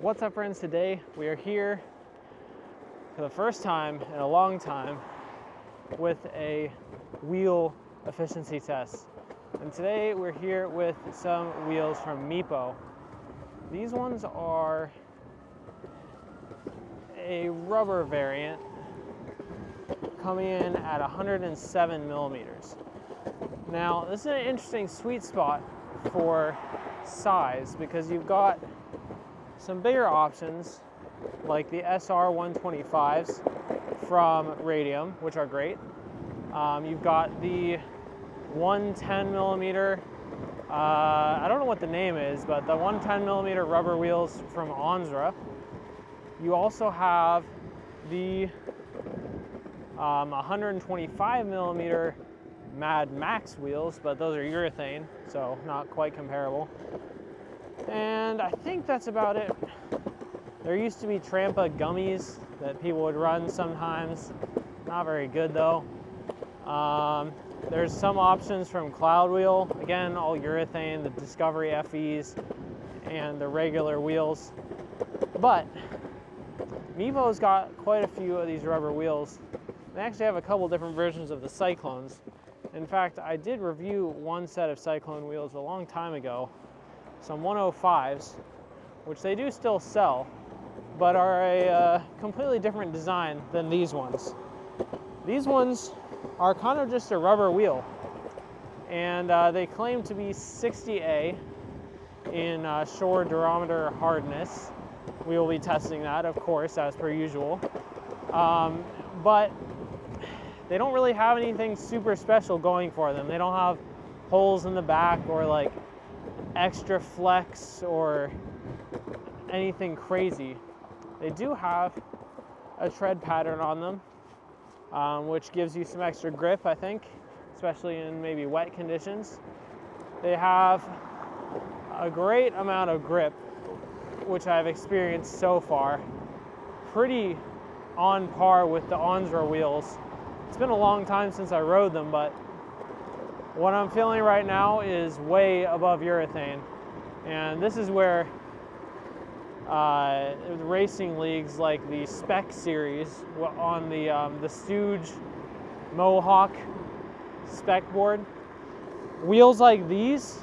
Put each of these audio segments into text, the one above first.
What's up, friends? Today we are here for the first time in a long time with a wheel efficiency test. And today we're here with some wheels from Meepo. These ones are a rubber variant coming in at 107 millimeters. Now, this is an interesting sweet spot for size because you've got some bigger options like the SR125s from RBEM, which are great. You've got the 110 millimeter, I don't know what the name is, but the 110 millimeter rubber wheels from Onzra. You also have the 125 millimeter Mad Max wheels, but those are urethane, so not quite comparable. And I think that's about it. There used to be Trampa gummies that people would run sometimes. Not very good though. There's some options from Cloud Wheel. Again, all urethane, the Discovery FEs, and the regular wheels. But Meepo's got quite a few of these rubber wheels. They actually have a couple different versions of the Cyclones. In fact, I did review one set of Cyclone wheels a long time ago. Some 105s, which they do still sell, but are a completely different design than these ones. These ones are kind of just a rubber wheel, and they claim to be 60A in shore durometer hardness. We will be testing that, of course, as per usual. But they don't really have anything super special going for them. They don't have holes in the back or like extra flex or anything crazy. They do have a tread pattern on them, which gives you some extra grip, I think, especially in maybe wet conditions. They have a great amount of grip, which I've experienced so far. Pretty on par with the Onzra wheels. It's been a long time since I rode them, but what I'm feeling right now is way above urethane. And this is where racing leagues like the Spec series on the Stooge Mohawk spec board, wheels like these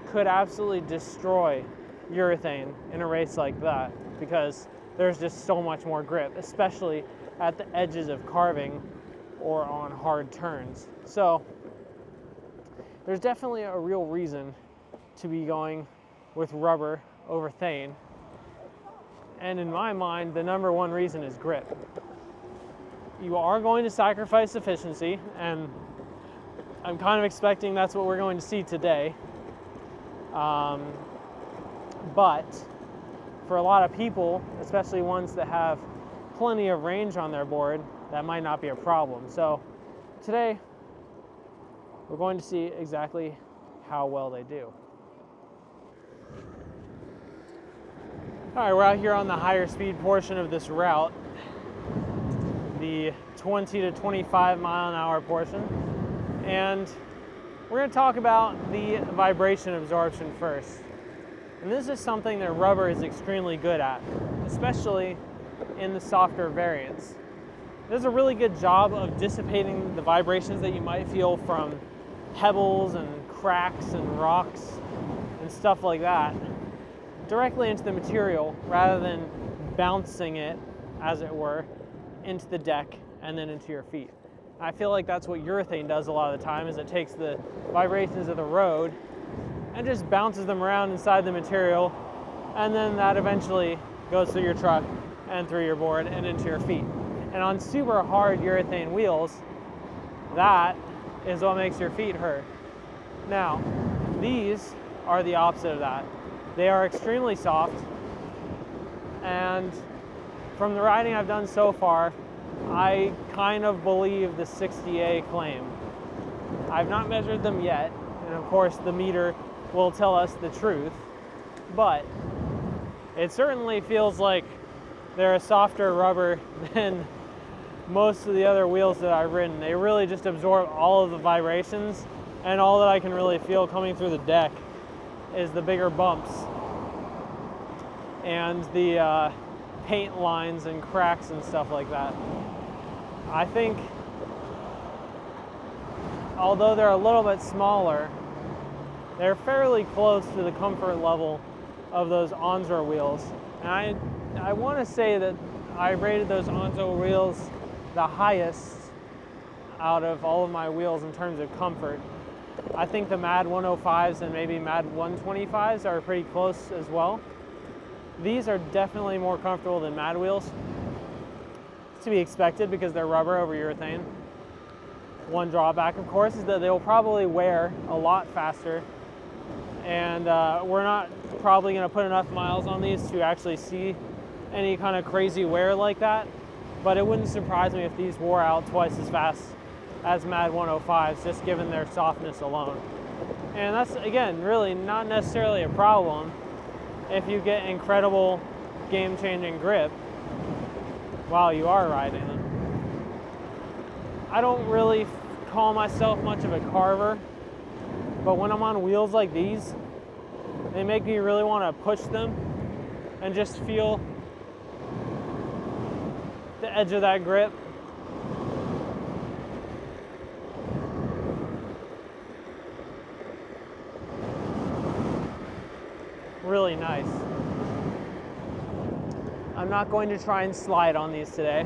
could absolutely destroy urethane in a race like that because there's just so much more grip, especially at the edges of carving or on hard turns. So there's definitely a real reason to be going with rubber over thane. And in my mind, the number one reason is grip. You are going to sacrifice efficiency, and I'm kind of expecting that's what we're going to see today. But for a lot of people, especially ones that have plenty of range on their board, that might not be a problem. So today, we're going to see exactly how well they do. All right, we're out here on the higher speed portion of this route, the 20 to 25 mile an hour portion. And we're going to talk about the vibration absorption first. And this is something that rubber is extremely good at, especially in the softer variants. It does a really good job of dissipating the vibrations that you might feel from pebbles and cracks and rocks and stuff like that directly into the material rather than bouncing it, as it were, into the deck and then into your feet. I feel like that's what urethane does a lot of the time, is it takes the vibrations of the road and just bounces them around inside the material, and then that eventually goes through your truck and through your board and into your feet. And on super hard urethane wheels, that is what makes your feet hurt. Now, these are the opposite of that. They are extremely soft, and from the riding I've done so far, I kind of believe the 60A claim. I've not measured them yet, and of course the meter will tell us the truth, but it certainly feels like they're a softer rubber than most of the other wheels that I've ridden. They really just absorb all of the vibrations, and all that I can really feel coming through the deck is the bigger bumps. and the paint lines and cracks and stuff like that. I think, although they're a little bit smaller, they're fairly close to the comfort level of those Onzo wheels. And I want to say that I rated those Onzo wheels the highest out of all of my wheels in terms of comfort. I think the Mad 105s and maybe Mad 125s are pretty close as well. These are definitely more comfortable than Mad wheels. It's to be expected because they're rubber over urethane. One drawback, of course, is that they'll probably wear a lot faster, and we're not probably going to put enough miles on these to actually see any kind of crazy wear like that, but it wouldn't surprise me if these wore out twice as fast as Mad 105s, just given their softness alone. And that's, again, really not necessarily a problem if you get incredible game-changing grip while you are riding them. I don't really call myself much of a carver, but when I'm on wheels like these, they make me really want to push them and just feel the edge of that grip. Really nice. I'm not going to try and slide on these today.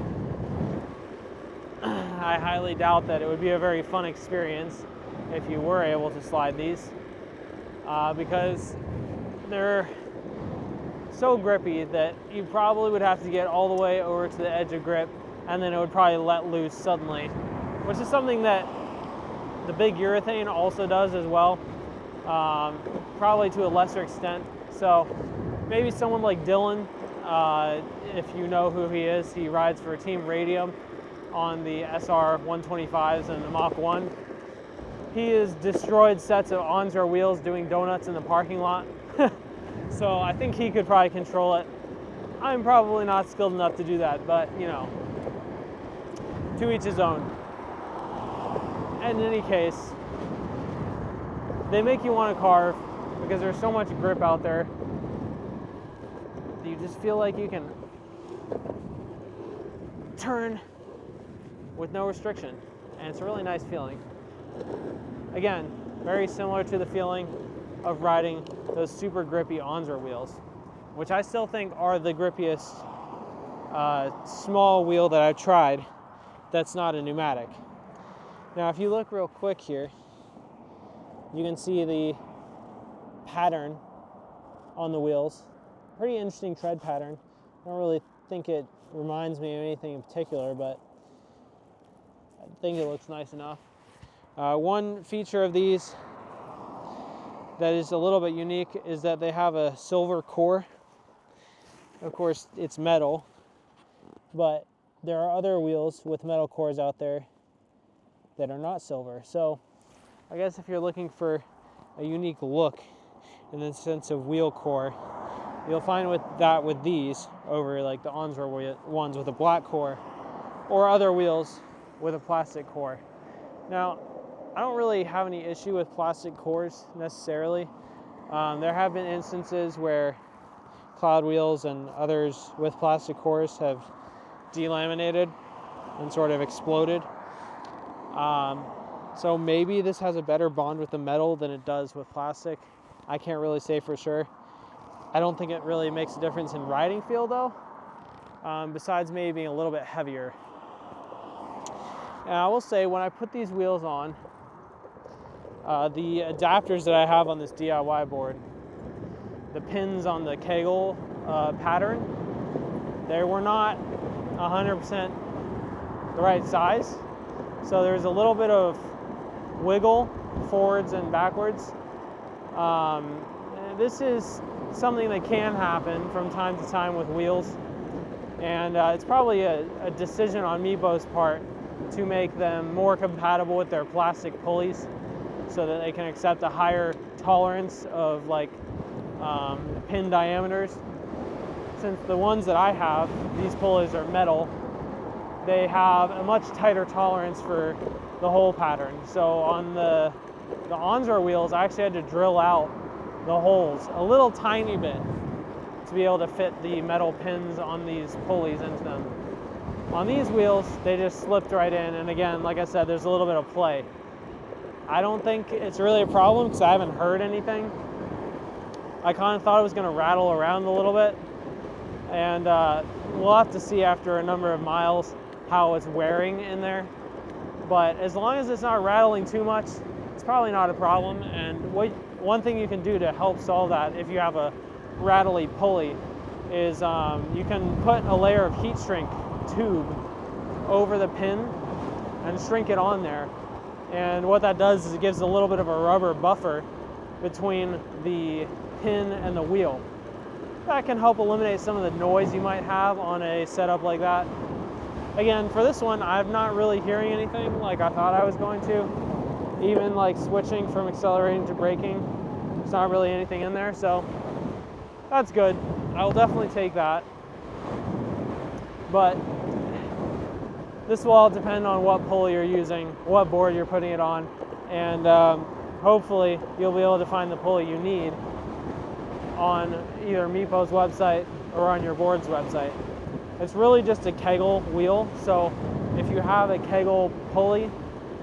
I highly doubt that it would be a very fun experience if you were able to slide these, because they're so grippy that you probably would have to get all the way over to the edge of grip, and then it would probably let loose suddenly, which is something that the big urethane also does as well, probably to a lesser extent. So maybe someone like Dylan, if you know who he is, he rides for Team Radium on the SR 125s and the Mach 1. He has destroyed sets of Onzo wheels doing donuts in the parking lot. So I think he could probably control it. I'm probably not skilled enough to do that, but you know, to each his own. And in any case, they make you want to carve because there's so much grip out there. You just feel like you can turn with no restriction, and it's a really nice feeling. Again, very similar to the feeling of riding those super grippy Onzo wheels, which I still think are the grippiest small wheel that I've tried that's not a pneumatic. Now, if you look real quick here, you can see the pattern on the wheels. Pretty interesting tread pattern. I don't really think it reminds me of anything in particular, but I think it looks nice enough. One feature of these that is a little bit unique is that they have a silver core. Of course, it's metal, but there are other wheels with metal cores out there that are not silver. So I guess if you're looking for a unique look in the sense of wheel core, you'll find with these over like the Onzo ones with a black core, or other wheels with a plastic core. Now, I don't really have any issue with plastic cores necessarily. There have been instances where cloud wheels and others with plastic cores have delaminated and sort of exploded. So maybe this has a better bond with the metal than it does with plastic. I can't really say for sure. I don't think it really makes a difference in riding feel though, besides maybe being a little bit heavier. And I will say, when I put these wheels on, the adapters that I have on this DIY board, the pins on the Kegel pattern, they were not 100% the right size. So there's a little bit of wiggle forwards and backwards. This is something that can happen from time to time with wheels, and it's probably a decision on Meepo's part to make them more compatible with their plastic pulleys so that they can accept a higher tolerance of like pin diameters. Since the ones that I have, these pulleys are metal, they have a much tighter tolerance for the hole pattern. So on the Onzo wheels, I actually had to drill out the holes a little tiny bit to be able to fit the metal pins on these pulleys into them. On these wheels, they just slipped right in, and again, like I said, there's a little bit of play. I don't think it's really a problem because I haven't heard anything. I kind of thought it was going to rattle around a little bit, and we'll have to see after a number of miles how it's wearing in there. But as long as it's not rattling too much, it's probably not a problem. And one thing you can do to help solve that if you have a rattly pulley is you can put a layer of heat shrink tube over the pin and shrink it on there. And what that does is it gives a little bit of a rubber buffer between the pin and the wheel. That can help eliminate some of the noise you might have on a setup like that. Again, for this one, I'm not really hearing anything like I thought I was going to. Even like switching from accelerating to braking, there's not really anything in there, so that's good. I'll definitely take that. But this will all depend on what pulley you're using, what board you're putting it on, and hopefully you'll be able to find the pulley you need on either Meepo's website or on your board's website. It's really just a Kegel wheel, so if you have a Kegel pulley,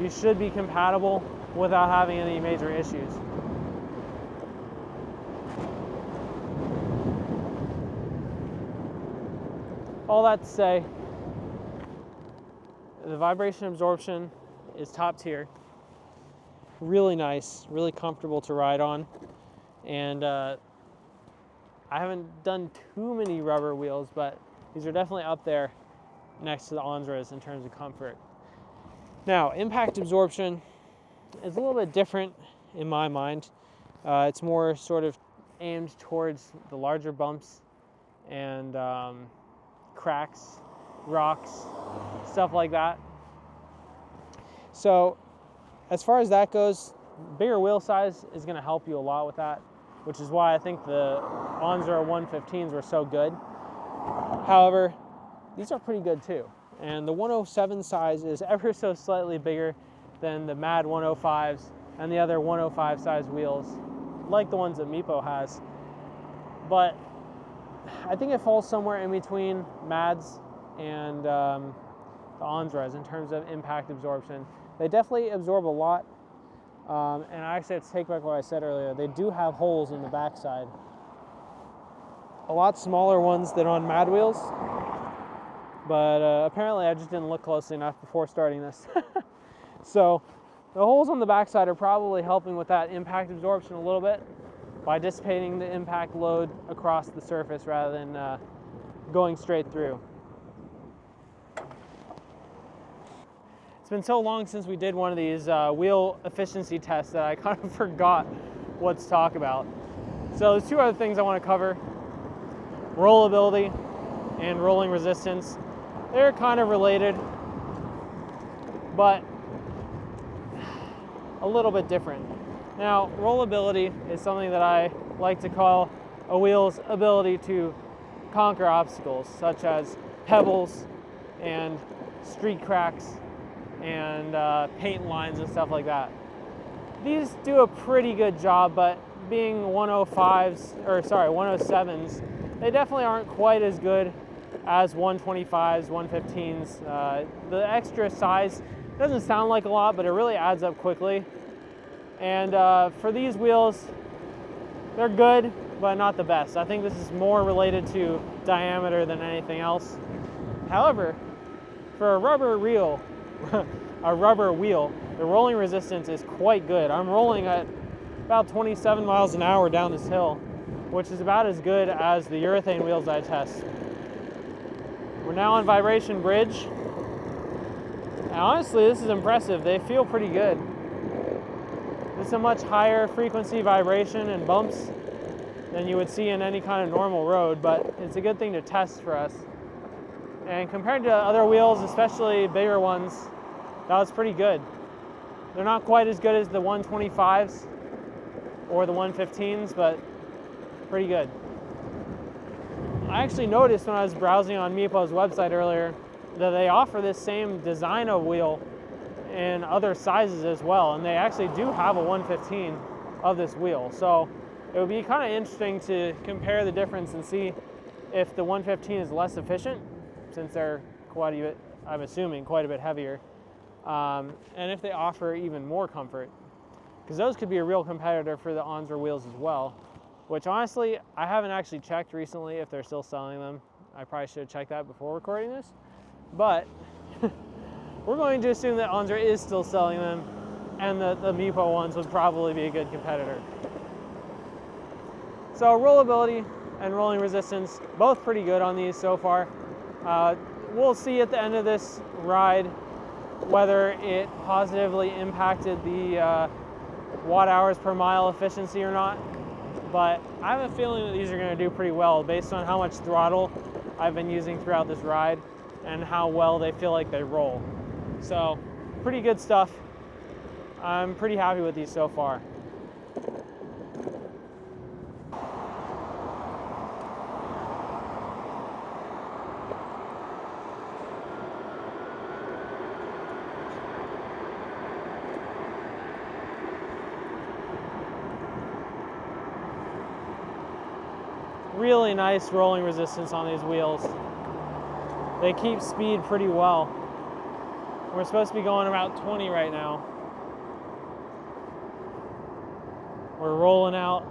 you should be compatible without having any major issues. All that to say, the vibration absorption is top tier. Really nice, really comfortable to ride on. And I haven't done too many rubber wheels, but these are definitely up there next to the Onzras in terms of comfort. Now, impact absorption is a little bit different in my mind. It's more sort of aimed towards the larger bumps and cracks, rocks, stuff like that. So as far as that goes, bigger wheel size is going to help you a lot with that, which is why I think the Onzra 115s were so good. However, these are pretty good too. And the 107 size is ever so slightly bigger than the MAD 105s and the other 105 size wheels, like the ones that Meepo has. But I think it falls somewhere in between MADs and the Onzras in terms of impact absorption. They definitely absorb a lot. And I actually have to take back what I said earlier. They do have holes in the backside. A lot smaller ones than on MAD wheels. But apparently I just didn't look closely enough before starting this. So the holes on the backside are probably helping with that impact absorption a little bit by dissipating the impact load across the surface rather than going straight through. It's been so long since we did one of these wheel efficiency tests that I kind of forgot what to talk about. So there's two other things I want to cover. Rollability and rolling resistance. They're kind of related, but a little bit different. Now, rollability is something that I like to call a wheel's ability to conquer obstacles, such as pebbles and street cracks and paint lines and stuff like that. These do a pretty good job, but being 107s, they definitely aren't quite as good as 125s, 115s. The extra size doesn't sound like a lot, but it really adds up quickly. And for these wheels, they're good, but not the best. I think this is more related to diameter than anything else. However, for a rubber wheel, the rolling resistance is quite good. I'm rolling at about 27 miles an hour down this hill, which is about as good as the urethane wheels I test. We're now on vibration bridge. And honestly, this is impressive. They feel pretty good. It's a much higher frequency vibration and bumps than you would see in any kind of normal road, but it's a good thing to test for us. And compared to other wheels, especially bigger ones, that was pretty good. They're not quite as good as the 125s or the 115s, but pretty good. I actually noticed when I was browsing on Meepo's website earlier that they offer this same design of wheel in other sizes as well, and they actually do have a 115 of this wheel. So it would be kind of interesting to compare the difference and see if the 115 is less efficient, since they're quite a bit, I'm assuming, quite a bit heavier, and if they offer even more comfort, because those could be a real competitor for the Onsra wheels as well, which honestly, I haven't actually checked recently if they're still selling them. I probably should have checked that before recording this, but we're going to assume that Onsra is still selling them, and the Meepo ones would probably be a good competitor. So rollability and rolling resistance, both pretty good on these so far. We'll see at the end of this ride whether it positively impacted the watt hours per mile efficiency or not. But I have a feeling that these are going to do pretty well based on how much throttle I've been using throughout this ride and how well they feel like they roll. So pretty good stuff. I'm pretty happy with these so far. Really nice rolling resistance on these wheels. They keep speed pretty well. We're supposed to be going about 20 right now. We're rolling out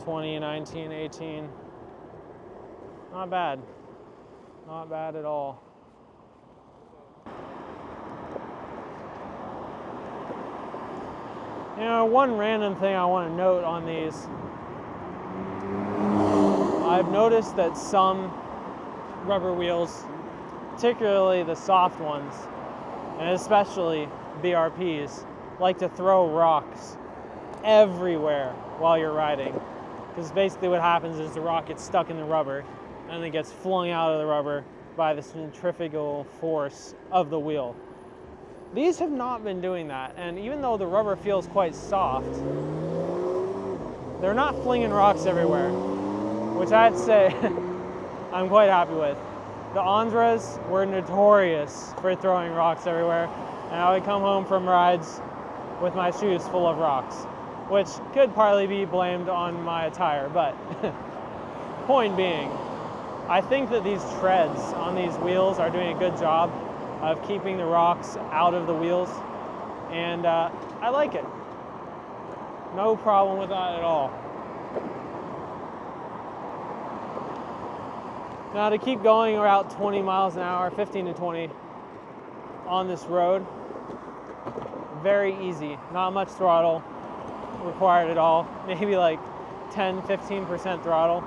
20, 19, 18. Not bad. Not bad at all. You know, one random thing I want to note on these, I've noticed that some rubber wheels, particularly the soft ones, and especially BRPs, like to throw rocks everywhere while you're riding. Because basically what happens is the rock gets stuck in the rubber and it gets flung out of the rubber by the centrifugal force of the wheel. These have not been doing that, and even though the rubber feels quite soft, they're not flinging rocks everywhere, which I'd say I'm quite happy with. The Onsras were notorious for throwing rocks everywhere, and I would come home from rides with my shoes full of rocks, which could partly be blamed on my attire, but point being, I think that these treads on these wheels are doing a good job of keeping the rocks out of the wheels, and I like it. No problem with that at all. Now to keep going about 20 miles an hour, 15 to 20 on this road, very easy, not much throttle required at all, maybe like 10-15% throttle,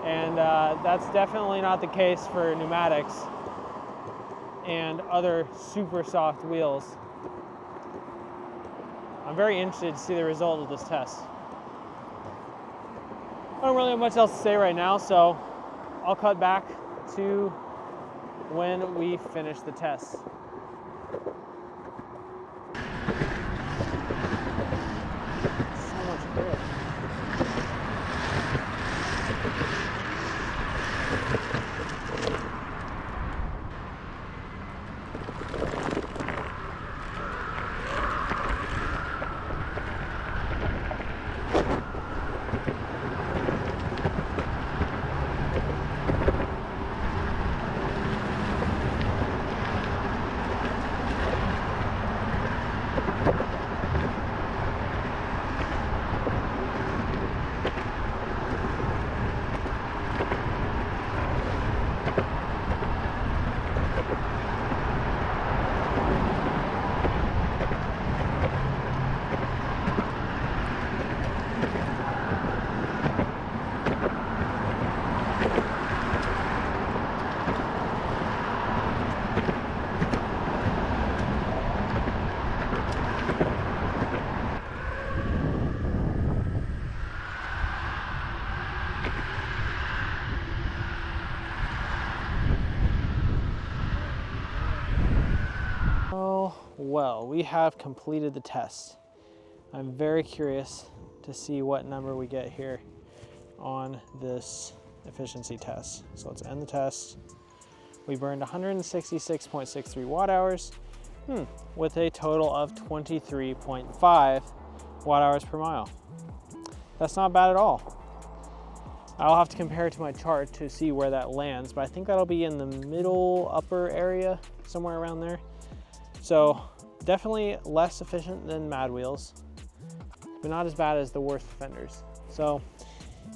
and that's definitely not the case for pneumatics and other super soft wheels. I'm very interested to see the result of this test. I don't really have much else to say right now, so I'll cut back to when we finish the test. So much grip. Well, we have completed the test. I'm very curious to see what number we get here on this efficiency test. So let's end the test. We burned 166.63 watt hours with a total of 23.5 watt hours per mile. that's not bad at all. I'll have to compare it to my chart to see where that lands, but I think that'll be in the middle upper area, somewhere around there. So definitely less efficient than Mad Wheels, but not as bad as the worst fenders. So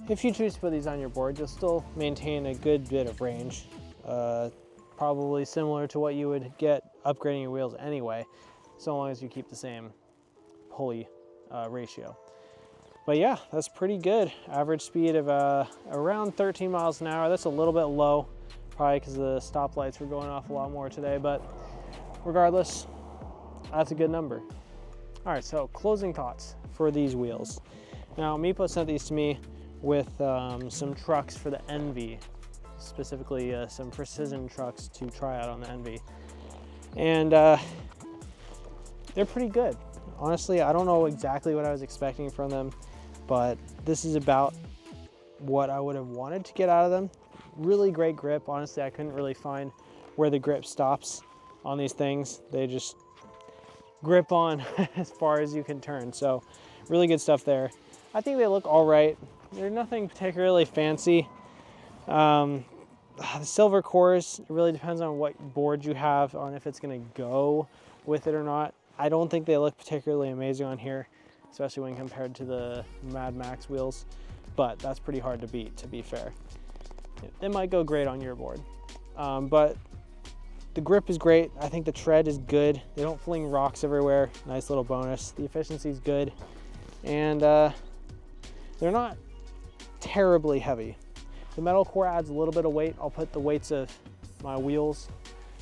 if you choose to put these on your board, you'll still maintain a good bit of range, probably similar to what you would get upgrading your wheels anyway, so long as you keep the same pulley ratio. But yeah, that's pretty good. Average speed of around 13 miles an hour. That's a little bit low, probably because the stoplights were going off a lot more today, but regardless, that's a good number. All right, so closing thoughts for these wheels. Now, Meepo sent these to me with some trucks for the Envy, specifically some precision trucks to try out on the Envy. And they're pretty good. Honestly, I don't know exactly what I was expecting from them, but this is about what I would have wanted to get out of them. Really great grip. Honestly, I couldn't really find where the grip stops on these things. They just grip on as far as you can turn. So really good stuff there. I think they look all right. They're nothing particularly fancy. The silver cores, it really depends on what board you have, on if it's gonna go with it or not. I don't think they look particularly amazing on here, especially when compared to the Mad Max wheels, but that's pretty hard to beat, to be fair. It might go great on your board, but the grip is great. I think the tread is good. They don't fling rocks everywhere. Nice little bonus. The efficiency is good, and they're not terribly heavy. The metal core adds a little bit of weight. I'll put the weights of my wheels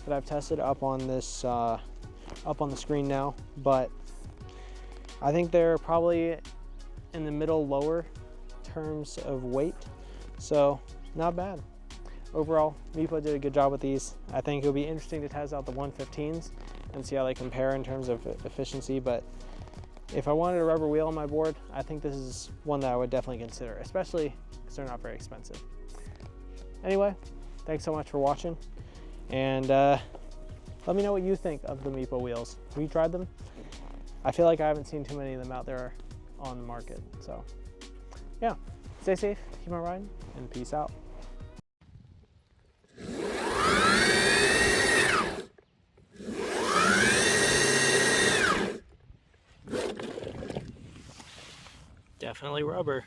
that I've tested up on this up on the screen now, but I think they're probably in the middle lower terms of weight, so not bad. Overall, Meepo did a good job with these. I think it'll be interesting to test out the 115s and see how they compare in terms of efficiency, but if I wanted a rubber wheel on my board, I think this is one that I would definitely consider, especially because they're not very expensive. Anyway, thanks so much for watching, and let me know what you think of the Meepo wheels. Have you tried them? I feel like I haven't seen too many of them out there on the market. So yeah, stay safe, keep on riding, and peace out. Definitely rubber.